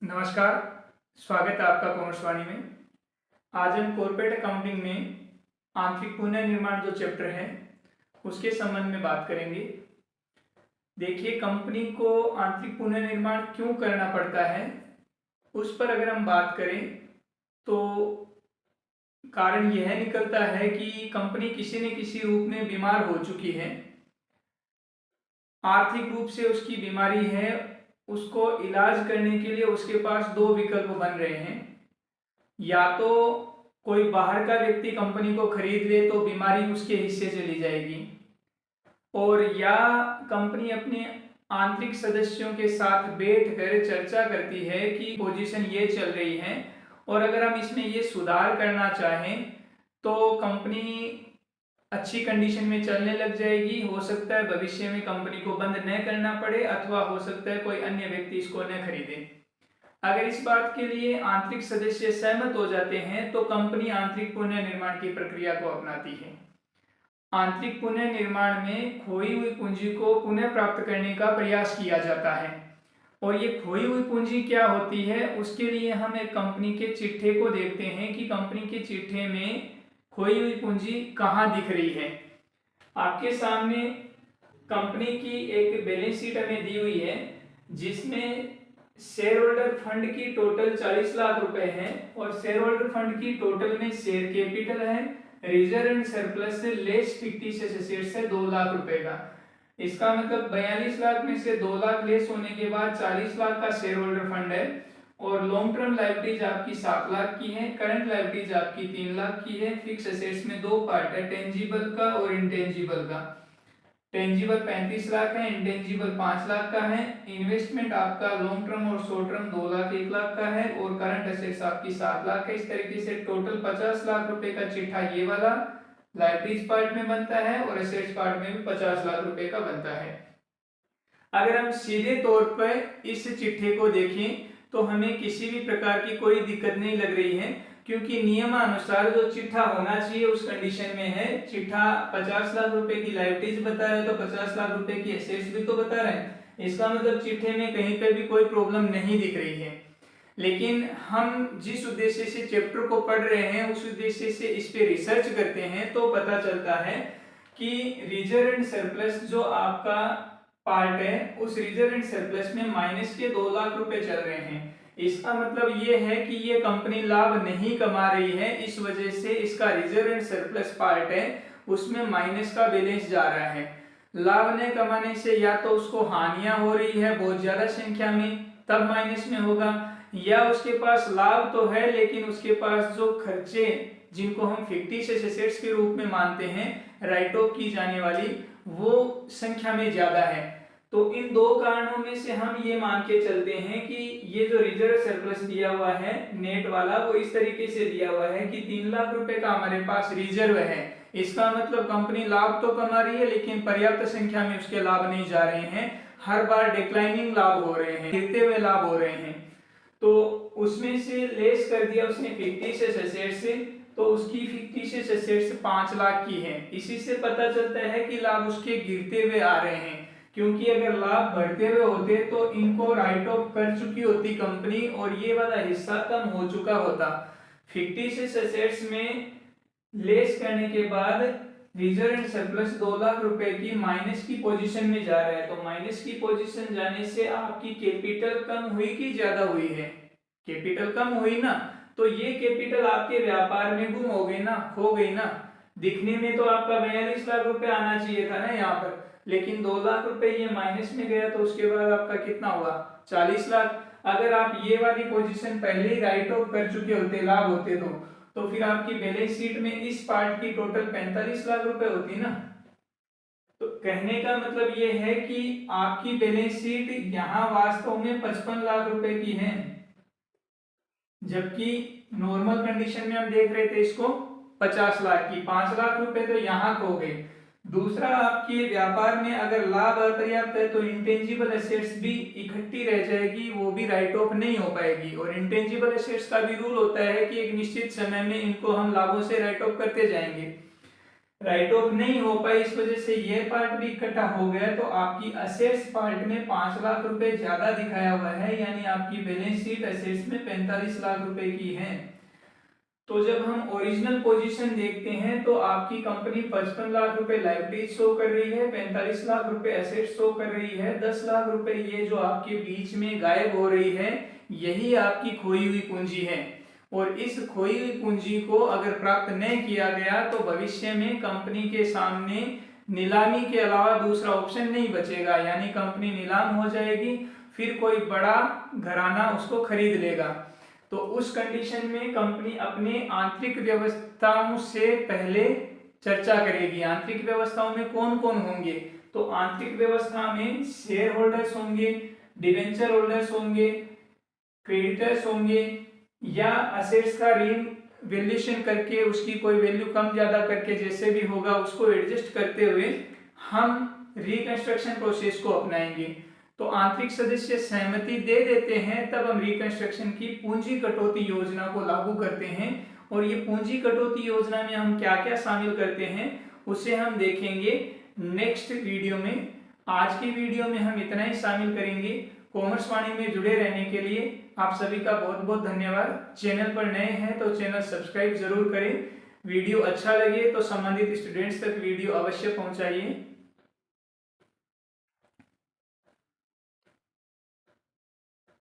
नमस्कार, स्वागत है आपका कॉमर्सवाणी में। आज हम कॉर्पोरेट अकाउंटिंग में आंतरिक पुनर्निर्माण जो चैप्टर है उसके संबंध में बात करेंगे। देखिए, कंपनी को आंतरिक पुनर्निर्माण क्यों करना पड़ता है उस पर अगर हम बात करें तो कारण यह निकलता है कि कंपनी किसी न किसी रूप में बीमार हो चुकी है। आर्थिक रूप से उसकी बीमारी है, उसको इलाज करने के लिए उसके पास दो विकल्प बन रहे हैं। या तो कोई बाहर का व्यक्ति कंपनी को खरीद ले तो बीमारी उसके हिस्से चली जाएगी, और या कंपनी अपने आंतरिक सदस्यों के साथ बैठकर चर्चा करती है कि पोजीशन ये चल रही है और अगर हम इसमें ये सुधार करना चाहें तो कंपनी अच्छी कंडीशन में चलने लग जाएगी। हो सकता है भविष्य में कंपनी को बंद न करना पड़े अथवा हो सकता है कोई अन्य व्यक्ति इसको न खरीदे। अगर इस बात के लिए आंतरिक सदस्य सहमत हो जाते हैं तो कंपनी आंतरिक पुनर्निर्माण की प्रक्रिया को अपनाती है। आंतरिक पुनर्निर्माण में खोई हुई पूंजी को पुनः प्राप्त करने का प्रयास किया जाता है, और ये खोई हुई पूंजी क्या होती है उसके लिए हम एक कंपनी के चिट्ठे को देखते हैं कि कंपनी के चिट्ठे में खोई हुई पूंजी कहाँ दिख रही है। आपके सामने कंपनी की एक बैलेंस शीट हमें दी हुई है जिसमें शेयर होल्डर फंड की टोटल 40 लाख रुपए है और शेयर होल्डर फंड की टोटल में शेयर कैपिटल है, रिजर्व एंड सरप्लस से लेस फिक्टिशियस एसेट्स है 2 लाख रुपए का। इसका मतलब 42 लाख में से 2 लाख लेस होने के बाद 40 लाख का शेयर होल्डर फंड है, और लॉन्ग टर्म लायबिलिटीज आपकी 7 लाख की है, करंट लायबिलिटीज आपकी 3 लाख की है। फिक्स एसेट्स में दो पार्ट है, टेंजिबल का और इंटेंजिबल का। टेंजिबल 35 लाख है, इंटेंजिबल 5 लाख का है। इन्वेस्टमेंट आपका लॉन्ग टर्म और शॉर्ट टर्म 2 लाख 1 लाख का है, और करंट एसेट्स आपकी 7 लाख है। इस तरीके से टोटल 50 लाख रुपए का चिट्ठा ये वाला लायबिलिटीज पार्ट में बनता है और एसेट्स पार्ट में भी 50 लाख रुपए का बनता है। अगर हम सीधे तौर पर इस चिट्ठे को देखें तो हमें किसी भी प्रकार की कोई दिक्कत नहीं लग रही है, क्योंकि नियमानुसार जो चिट्ठा होना चाहिए उस कंडीशन में है। चिट्ठा 50 लाख रुपए की लायबिलिटीज बता रहा है तो 50 लाख रुपए की एसेट्स भी तो बता रहे हैं। इसका मतलब चिट्ठे में कहीं पे भी कोई प्रॉब्लम नहीं दिख रही है। लेकिन हम जिस उद्देश्य से चैप्टर को पढ़ रहे हैं उस उद्देश्य से इस पे रिसर्च करते हैं तो पता चलता है कि रिजर्व एंड सरप्लस जो आपका पार्ट है उस रिजर्व एंड सरप्लस में माइनस के 2 लाख रुपए चल रहे हैं। इसका मतलब ये है कि ये कंपनी लाभ नहीं कमा रही है, इस वजह से इसका रिजर्व एंड सरप्लस पार्ट है उसमें माइनस का बैलेंस जा रहा है। लाभ न कमाने से या तो उसको हानियां हो रही है बहुत ज्यादा संख्या में, तब माइनस में होगा, या उसके पास लाभ तो है लेकिन उसके पास जो खर्चे जिनको हम फिक्टिशियस एसेट्स के रूप में मानते हैं राइट ऑफ की जाने वाली, वो संख्या में ज्यादा है। तो इन दो कारणों में से हम ये मान के चलते हैं कि ये जो रिजर्व सरप्लस दिया हुआ है नेट वाला वो इस तरीके से दिया हुआ है कि 3 लाख रुपए का हमारे पास रिजर्व है। इसका मतलब कंपनी लाभ तो कमा रही है लेकिन पर्याप्त संख्या में उसके लाभ नहीं जा रहे हैं, हर बार डिक्लाइनिंग लाभ हो रहे हैं, गिरते हुए लाभ हो रहे हैं। तो उसमें से लेस कर दिया उसने फिक्टिशियस एसेट से, तो उसकी फिक्टिशियस एसेट्स 5 लाख की है। इसी से पता चलता है कि लाभ उसके गिरते हुए आ रहे हैं, क्योंकि अगर लाभ बढ़ते हुए होते तो इनको राइट ऑफ कर चुकी होती कंपनी और ये वाला हिस्सा कम हो चुका होता। फिक्टिशियस एसेट्स में लेस करने के बाद रिजर्व एंड सरप्लस 2 लाख रुपए की माइनस की पोजीशन में जा रहा है, तो माइनस की पोजीशन जाने से आपकी कैपिटल कम हुई कि ज्यादा हुई है? कैपिटल कम हुई ना, तो ये कैपिटल आपके व्यापार में गुम हो गई ना, खो गई ना। दिखने में तो आपका 42 लाख रुपए आना चाहिए था ना यहाँ पर, लेकिन 2 लाख रुपए ये माइनस में गया, तो उसके बाद आपका कितना हुआ? 40 लाख। अगर आप ये वाली पोजीशन पहले ही राइट ऑफ कर चुके होते, लाभ होते तो फिर आपकी बैलेंस शीट में इस पार्ट की टोटल 45 लाख रुपए होती ना। तो कहने का मतलब ये है कि आपकी बैलेंस शीट यहाँ वास्तव में 55 लाख रुपए की है, जबकि नॉर्मल कंडीशन में हम देख रहे थे इसको 50 लाख की। 5 लाख रुपए तो यहाँ खो गए। दूसरा, आपके व्यापार में अगर लाभ अपर्याप्त है तो इंटेंजिबल एसेट्स भी इकट्ठी रह जाएगी, वो भी राइट ऑफ नहीं हो पाएगी। और इंटेंजिबल एसेट्स का भी रूल होता है कि एक निश्चित समय में इनको हम लाभों से राइट ऑफ करते जाएंगे। राइट ऑफ नहीं हो पाई, इस वजह से ये पार्ट भी इकट्ठा हो गया, तो आपकी असेट्स पार्ट में 5 लाख रुपए ज्यादा दिखाया हुआ है, यानी आपकी बैलेंस शीट असेट्स में 45 लाख रुपए की है। तो जब हम ओरिजिनल पोजीशन देखते हैं तो आपकी कंपनी 55 लाख रुपए लायबिलिटी शो कर रही है, 45 लाख रुपए एसेट शो कर रही है, 10 लाख रुपए ये जो आपके बीच में गायब हो रही है, यही आपकी खोई हुई पूंजी है। और इस खोई हुई पूंजी को अगर प्राप्त नहीं किया गया तो भविष्य में कंपनी के सामने नीलामी के अलावा दूसरा ऑप्शन नहीं बचेगा, यानी कंपनी नीलाम हो जाएगी, फिर कोई बड़ा घराना उसको खरीद लेगा। तो उस कंडीशन में कंपनी अपने आंतरिक व्यवस्थाओं से पहले चर्चा करेगी। आंतरिक व्यवस्थाओं में कौन कौन होंगे, तो आंतरिक व्यवस्था में शेयर होल्डर्स होंगे, डिवेंचर होल्डर्स होंगे, क्रेडिटर्स होंगे, या असेट्स का वैल्यूएशन करके उसकी कोई वैल्यू कम ज्यादा करके जैसे भी होगा उसको एडजस्ट करते हुए हम रिकंस्ट्रक्शन प्रोसेस को अपनाएंगे। तो आंतरिक सदस्य सहमति दे देते हैं तब हम रिकंस्ट्रक्शन की पूंजी कटौती योजना को लागू करते हैं। और ये पूंजी कटौती योजना में हम क्या क्या शामिल करते हैं उसे हम देखेंगे नेक्स्ट वीडियो में। आज की वीडियो में हम इतना ही शामिल करेंगे। कॉमर्स वाणी में जुड़े रहने के लिए आप सभी का बहुत बहुत धन्यवाद। चैनल पर नए हैं तो चैनल सब्सक्राइब जरूर करें। वीडियो अच्छा लगे तो संबंधित स्टूडेंट्स तक वीडियो अवश्य पहुंचाइए।